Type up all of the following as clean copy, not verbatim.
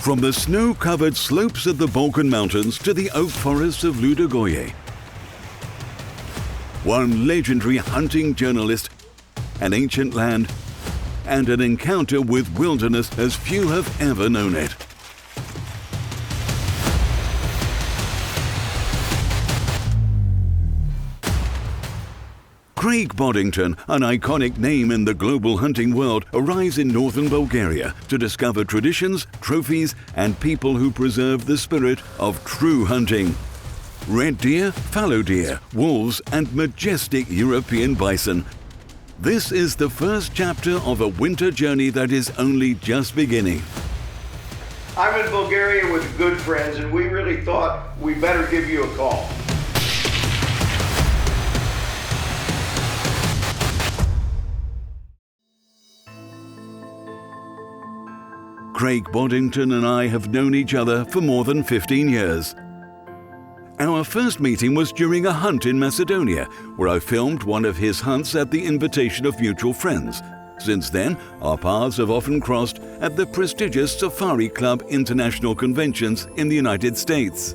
From the snow-covered slopes of the Balkan Mountains to the oak forests of Ludogoye. One legendary hunting journalist, an ancient land, and an encounter with wilderness as few have ever known it. Craig Boddington, an iconic name in the global hunting world, arrives in northern Bulgaria to discover traditions, trophies, and people who preserve the spirit of true hunting. Red deer, fallow deer, wolves, and majestic European bison. This is the first chapter of a winter journey that is only just beginning. I'm in Bulgaria with good friends, and we really thought we better give you a call. Craig Boddington and I have known each other for more than 15 years. Our first meeting was during a hunt in Macedonia, where I filmed one of his hunts at the invitation of mutual friends. Since then, our paths have often crossed at the prestigious Safari Club International Conventions in the United States.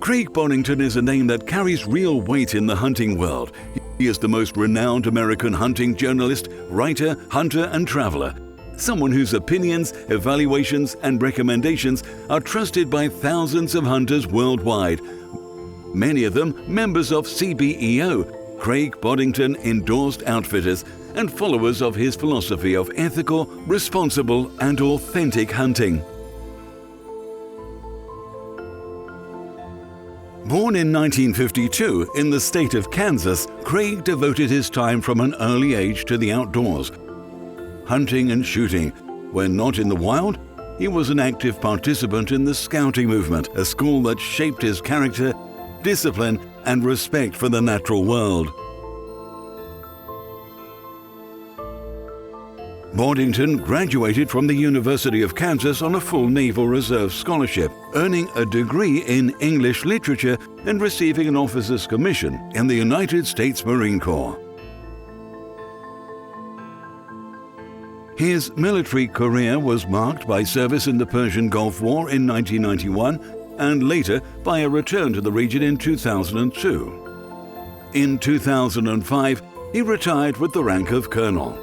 Craig Boddington is a name that carries real weight in the hunting world. He is the most renowned American hunting journalist, writer, hunter, and traveler. Someone whose opinions, evaluations, and recommendations are trusted by thousands of hunters worldwide. Many of them members of CBEO, Craig Boddington Endorsed Outfitters, and followers of his philosophy of ethical, responsible, and authentic hunting. Born in 1952 in the state of Kansas, Craig devoted his time from an early age to the outdoors. Hunting and shooting. When not in the wild, he was an active participant in the Scouting movement, a school that shaped his character, discipline, and respect for the natural world. Boddington graduated from the University of Kansas on a full Naval Reserve scholarship, earning a degree in English literature and receiving an officer's commission in the United States Marine Corps. His military career was marked by service in the Persian Gulf War in 1991 and later by a return to the region in 2002. In 2005, he retired with the rank of colonel.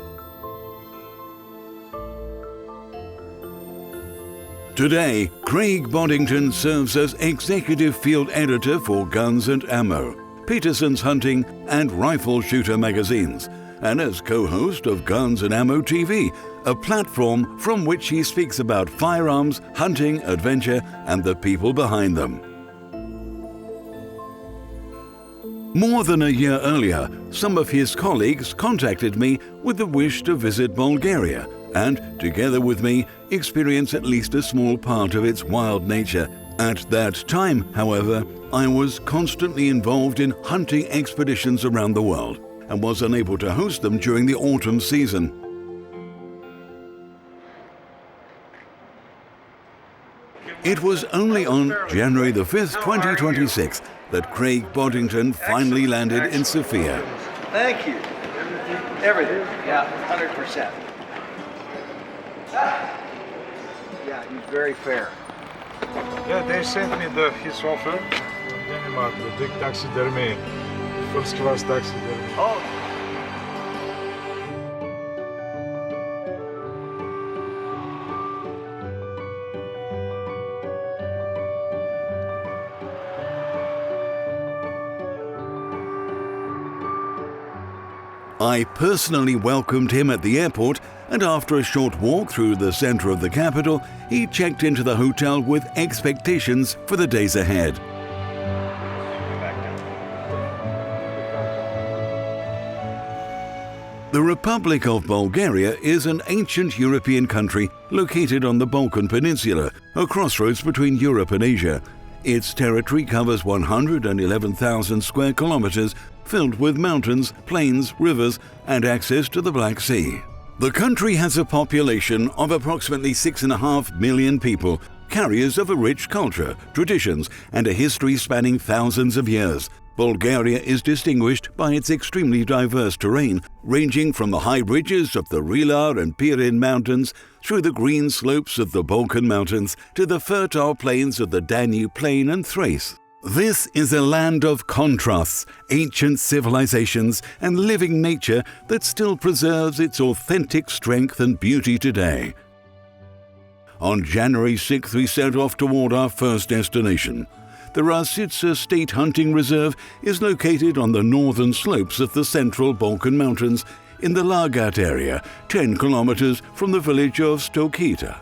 Today, Craig Boddington serves as executive field editor for Guns and Ammo, Peterson's Hunting and Rifle Shooter magazines, and as co-host of Guns and Ammo TV, a platform from which he speaks about firearms, hunting, adventure, and the people behind them. More than a year earlier, some of his colleagues contacted me with the wish to visit Bulgaria and, together with me, experience at least a small part of its wild nature. At that time, however, I was constantly involved in hunting expeditions around the world and was unable to host them during the autumn season. It was only on January the 5th, 2026, that Craig Boddington finally landed in Sofia. Thank you. Everything. Yeah, 100%. Yeah, he's very fair. Yeah, they sent me his offer. Denmark, the big taxidermy, first class taxidermy. Oh. I personally welcomed him at the airport, and after a short walk through the center of the capital, he checked into the hotel with expectations for the days ahead. The Republic of Bulgaria is an ancient European country located on the Balkan Peninsula, a crossroads between Europe and Asia. Its territory covers 111,000 square kilometers, filled with mountains, plains, rivers, and access to the Black Sea. The country has a population of approximately 6.5 million people, carriers of a rich culture, traditions, and a history spanning thousands of years. Bulgaria is distinguished by its extremely diverse terrain, ranging from the high ridges of the Rila and Pirin Mountains through the green slopes of the Balkan Mountains to the fertile plains of the Danube Plain and Thrace. This is a land of contrasts, ancient civilizations, and living nature that still preserves its authentic strength and beauty today. On January 6th, we set off toward our first destination. The Rasitsa State Hunting Reserve is located on the northern slopes of the central Balkan Mountains in the Lagat area, 10 kilometers from the village of Stokita.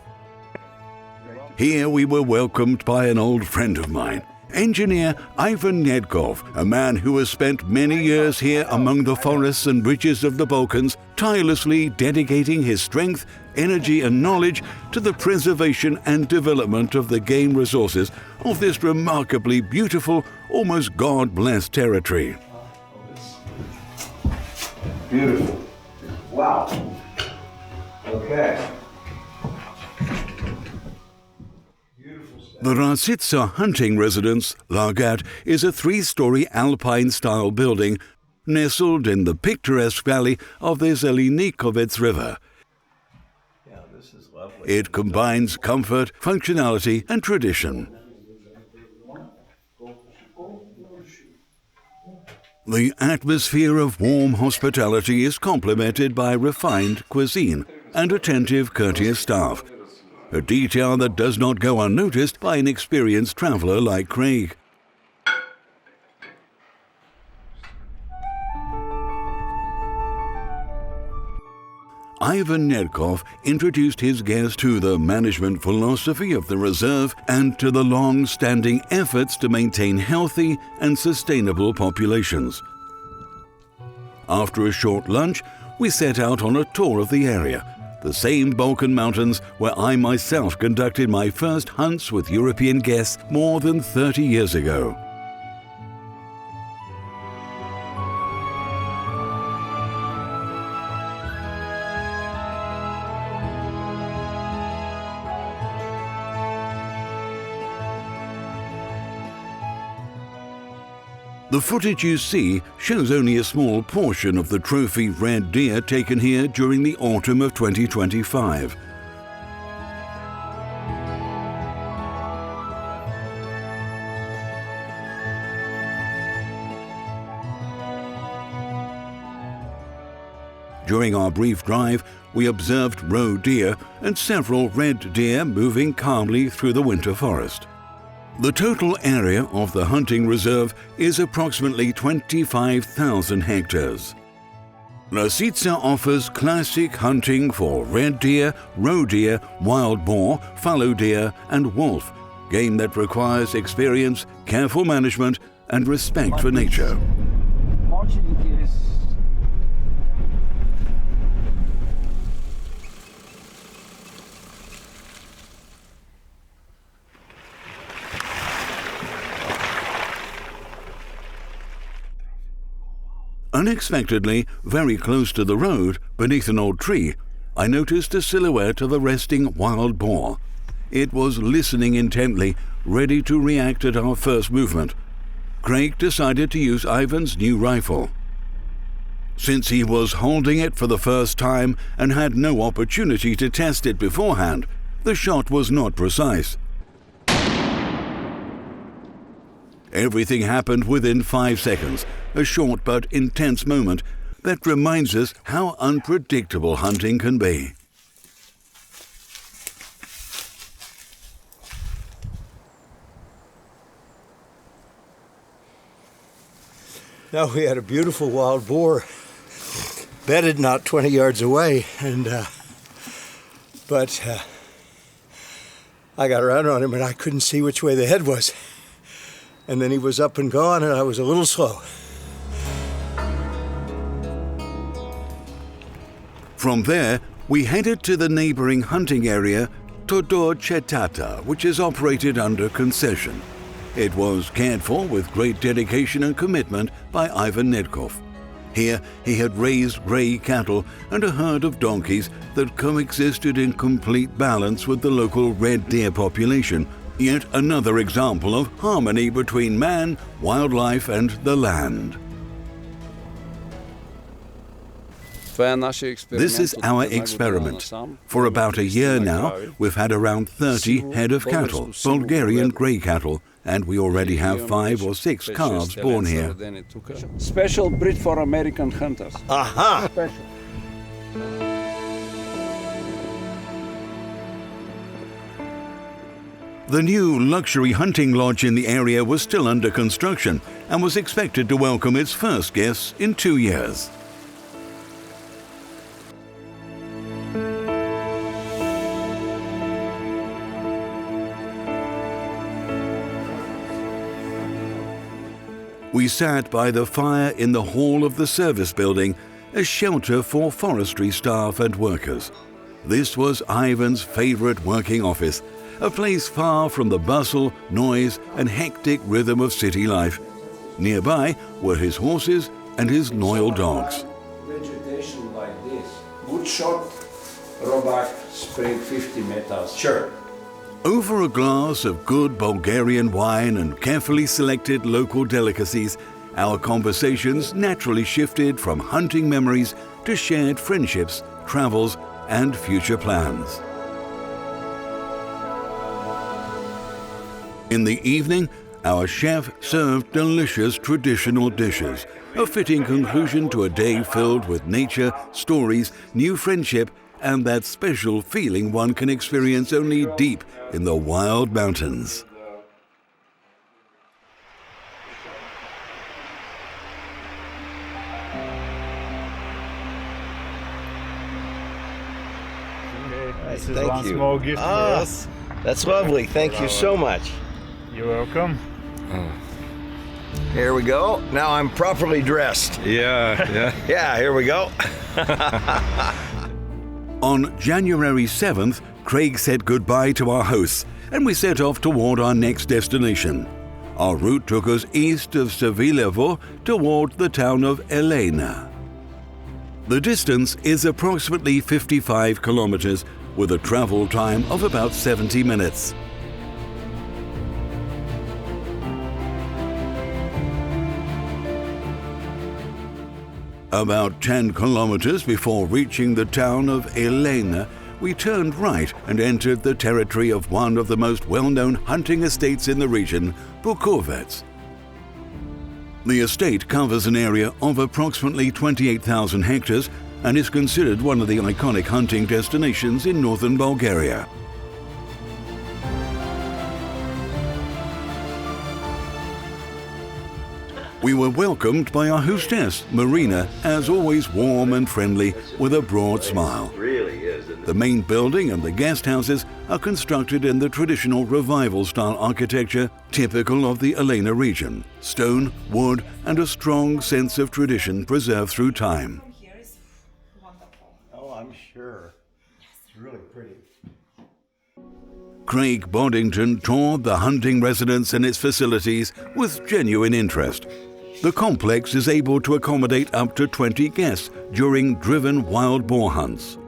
Here we were welcomed by an old friend of mine, engineer Ivan Nedkov, a man who has spent many years here among the forests and ridges of the Balkans, tirelessly dedicating his strength, energy and knowledge to the preservation and development of the game resources of this remarkably beautiful, almost God-blessed territory. Beautiful. Wow. Okay. The Rasitsa hunting residence, Lagat, is a three-story Alpine-style building nestled in the picturesque valley of the Zelenikovets River. It combines comfort, functionality, and tradition. The atmosphere of warm hospitality is complemented by refined cuisine and attentive, courteous staff, a detail that does not go unnoticed by an experienced traveler like Craig. Ivan Nedkov introduced his guest to the management philosophy of the reserve and to the long-standing efforts to maintain healthy and sustainable populations. After a short lunch, we set out on a tour of the area, the same Balkan Mountains where I myself conducted my first hunts with European guests more than 30 years ago. The footage you see shows only a small portion of the trophy red deer taken here during the autumn of 2025. During our brief drive, we observed roe deer and several red deer moving calmly through the winter forest. The total area of the hunting reserve is approximately 25,000 hectares. Rasitsa offers classic hunting for red deer, roe deer, wild boar, fallow deer, and wolf, game that requires experience, careful management, and respect for nature. Unexpectedly, very close to the road, beneath an old tree, I noticed a silhouette of a resting wild boar. It was listening intently, ready to react at our first movement. Craig decided to use Ivan's new rifle. Since he was holding it for the first time and had no opportunity to test it beforehand, the shot was not precise. Everything happened within 5 seconds, a short but intense moment that reminds us how unpredictable hunting can be. Now we had a beautiful wild boar bedded not 20 yards away, but I got around on him and I couldn't see which way the head was. And then he was up and gone, and I was a little slow. From there, we headed to the neighboring hunting area, Todor Chetata, which is operated under concession. It was cared for with great dedication and commitment by Ivan Nedkov. Here, he had raised grey cattle and a herd of donkeys that coexisted in complete balance with the local red deer population, Yet another example of harmony between man, wildlife and the land. This is our experiment. For about a year now, we've had around 30 head of cattle, Bulgarian grey cattle, and we already have 5 or 6 calves born here. Special breed for American hunters. Aha! Special. The new luxury hunting lodge in the area was still under construction and was expected to welcome its first guests in 2 years. We sat by the fire in the hall of the service building, a shelter for forestry staff and workers. This was Ivan's favorite working office, a place far from the bustle, noise and hectic rhythm of city life. Nearby were his horses and his loyal dogs. Vegetation like this. Good shot, roebuck, spring 50 meters. Sure. Over a glass of good Bulgarian wine and carefully selected local delicacies, our conversations naturally shifted from hunting memories to shared friendships, travels and future plans. In the evening, our chef served delicious traditional dishes, a fitting conclusion to a day filled with nature, stories, new friendship, and that special feeling one can experience only deep in the wild mountains. This is Thank one you. small gift for us. That's lovely. Thank you so much. You're welcome. Here we go. Now I'm properly dressed. Yeah. Yeah, here we go. On January 7th, Craig said goodbye to our hosts and we set off toward our next destination. Our route took us east of Sevilevo toward the town of Elena. The distance is approximately 55 kilometers with a travel time of about 70 minutes. About 10 kilometers before reaching the town of Elena, we turned right and entered the territory of one of the most well-known hunting estates in the region, Bukovec. The estate covers an area of approximately 28,000 hectares and is considered one of the iconic hunting destinations in northern Bulgaria. We were welcomed by our hostess, Marina, as always warm and friendly with a broad smile. Really is. The main building and the guest houses are constructed in the traditional revival-style architecture typical of the Elena region. Stone, wood, and a strong sense of tradition preserved through time. Here is wonderful. Oh, I'm sure. It's really pretty. Craig Boddington toured the hunting residence and its facilities with genuine interest. The complex is able to accommodate up to 20 guests during driven wild boar hunts.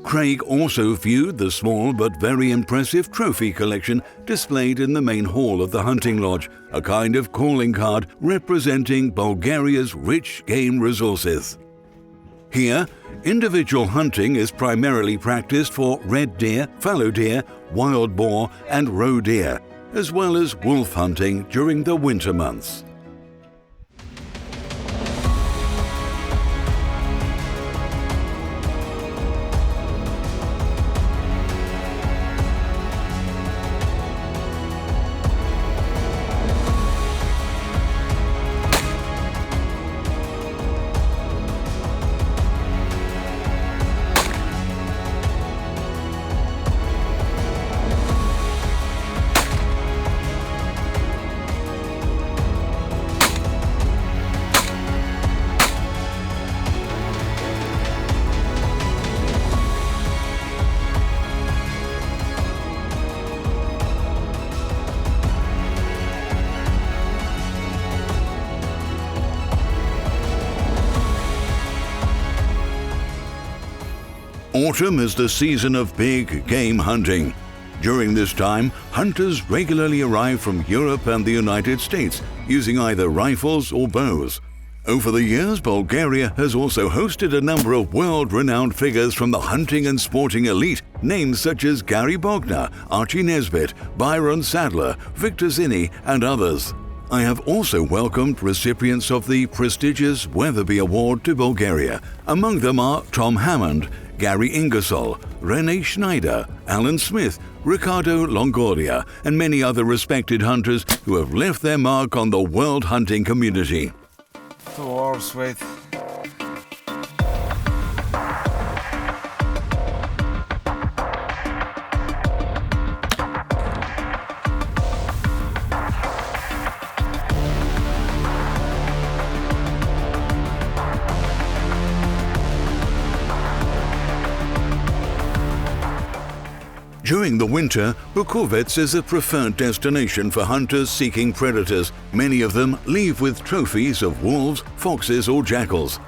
Craig also viewed the small but very impressive trophy collection displayed in the main hall of the hunting lodge, a kind of calling card representing Bulgaria's rich game resources. Here, individual hunting is primarily practiced for red deer, fallow deer, wild boar and roe deer, as well as wolf hunting during the winter months. Autumn is the season of big game hunting. During this time, hunters regularly arrive from Europe and the United States using either rifles or bows. Over the years, Bulgaria has also hosted a number of world-renowned figures from the hunting and sporting elite, names such as Gary Bogner, Archie Nesbitt, Byron Sadler, Victor Zinni, and others. I have also welcomed recipients of the prestigious Weatherby Award to Bulgaria. Among them are Tom Hammond, Gary Ingersoll, Rene Schneider, Alan Smith, Ricardo Longoria, and many other respected hunters who have left their mark on the world hunting community. 2 hours wait. During the winter, Bukovec is a preferred destination for hunters seeking predators. Many of them leave with trophies of wolves, foxes, or jackals.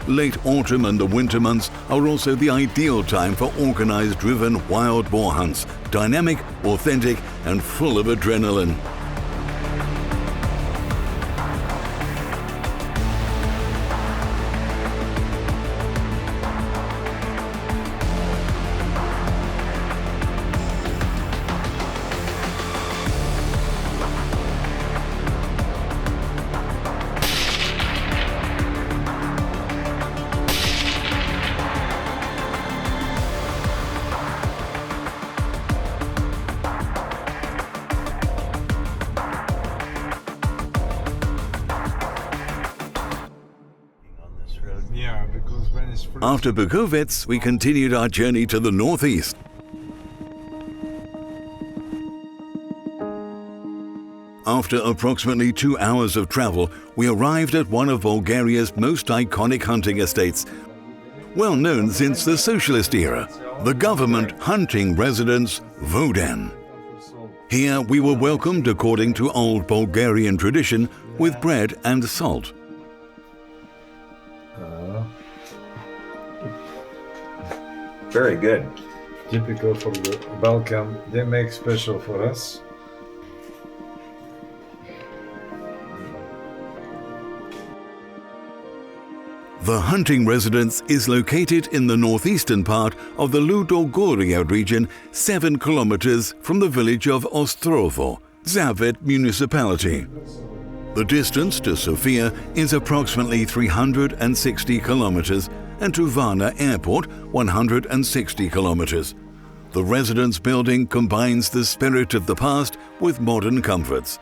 Late autumn and the winter months are also the ideal time for organized driven wild boar hunts, dynamic, authentic, and full of adrenaline. Yeah, because when it's first... After Bukovec, we continued our journey to the northeast. After approximately 2 hours of travel, we arrived at one of Bulgaria's most iconic hunting estates, well known since the socialist era, the government hunting residence Vodan. Here we were welcomed according to old Bulgarian tradition with bread and salt. Very good. Typical for the Balkan, they make special for us. The hunting residence is located in the northeastern part of the Ludogoria region, 7 kilometers from the village of Ostrovo, Zavet municipality. The distance to Sofia is approximately 360 kilometers and to Varna Airport 160 kilometers. The residence building combines the spirit of the past with modern comforts.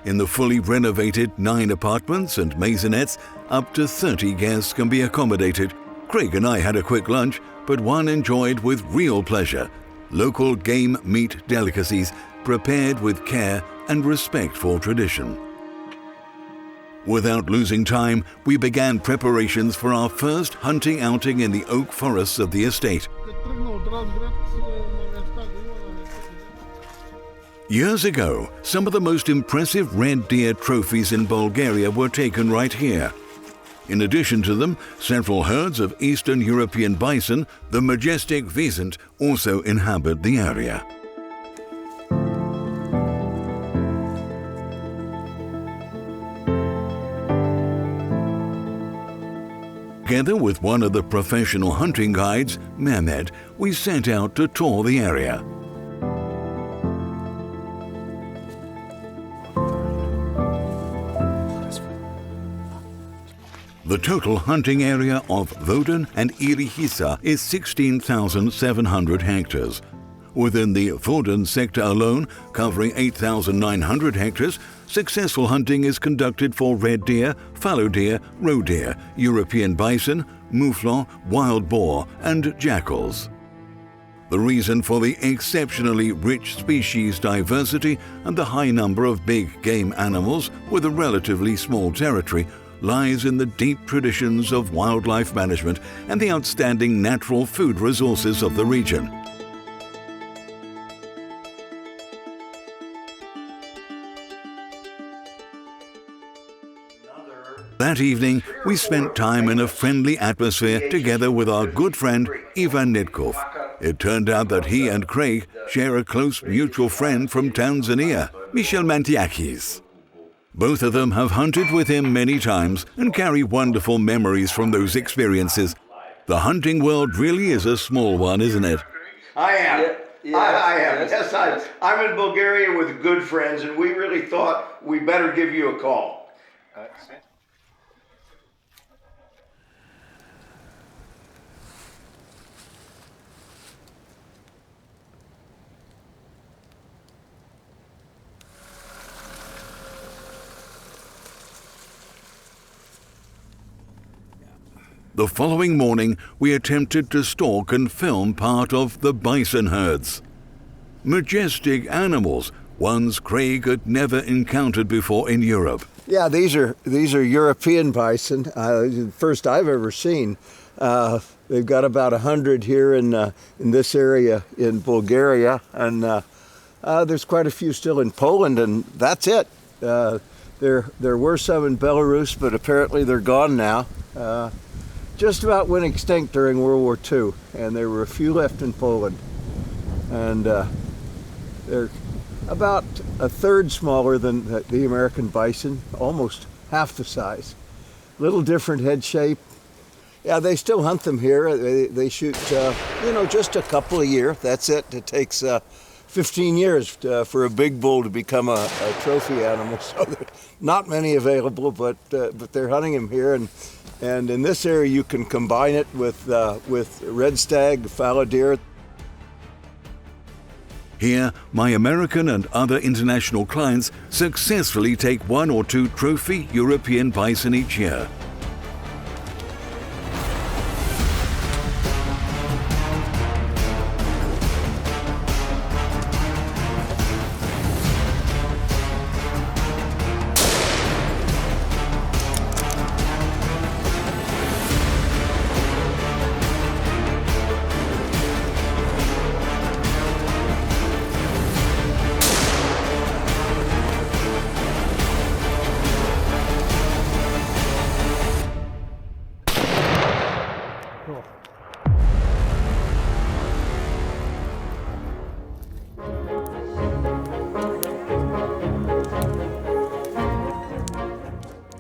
In the fully renovated 9 apartments and maisonettes, up to 30 guests can be accommodated. Craig and I had a quick lunch, but one enjoyed with real pleasure. Local game meat delicacies prepared with care and respect for tradition. Without losing time, we began preparations for our first hunting outing in the oak forests of the estate. Years ago, some of the most impressive red deer trophies in Bulgaria were taken right here. In addition to them, several herds of Eastern European bison, the majestic Wisent, also inhabit the area. Together with one of the professional hunting guides, Mehmed, we set out to tour the area. The total hunting area of Vodun and Irihisa is 16,700 hectares. Within the Vodun sector alone, covering 8,900 hectares, successful hunting is conducted for red deer, fallow deer, roe deer, European bison, mouflon, wild boar, and jackals. The reason for the exceptionally rich species diversity and the high number of big game animals with a relatively small territory lies in the deep traditions of wildlife management and the outstanding natural food resources of the region. That evening, we spent time in a friendly atmosphere together with our good friend Ivan Nitkov. It turned out that he and Craig share a close mutual friend from Tanzania, Michel Mantiakis. Both of them have hunted with him many times and carry wonderful memories from those experiences. The hunting world really is a small one, isn't it? I am. I am. Yes. Yes, I'm in Bulgaria with good friends, and we really thought we better give you a call. The following morning, we attempted to stalk and film part of the bison herds. Majestic animals, ones Craig had never encountered before in Europe. Yeah, these are European bison, first I've ever seen. They've got about 100 here in this area in Bulgaria, and there's quite a few still in Poland, and that's it. There were some in Belarus, but apparently they're gone now. Just about went extinct during World War II, and there were a few left in Poland. And they're about a third smaller than the American bison, almost half the size. Little different head shape. Yeah, they still hunt them here. They shoot, just a couple a year. That's it. It takes 15 years for a big bull to become a trophy animal. So there are not many available, but they're hunting them here. And in this area, you can combine it with red stag, fallow deer. Here, my American and other international clients successfully take 1 or 2 trophy European bison each year.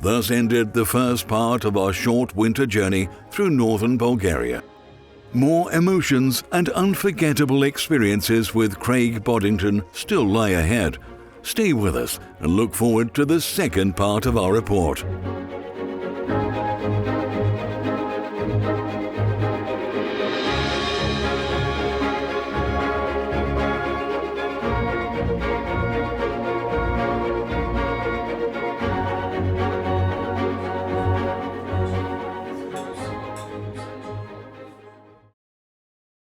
Thus ended the first part of our short winter journey through northern Bulgaria. More emotions and unforgettable experiences with Craig Boddington still lie ahead. Stay with us and look forward to the second part of our report.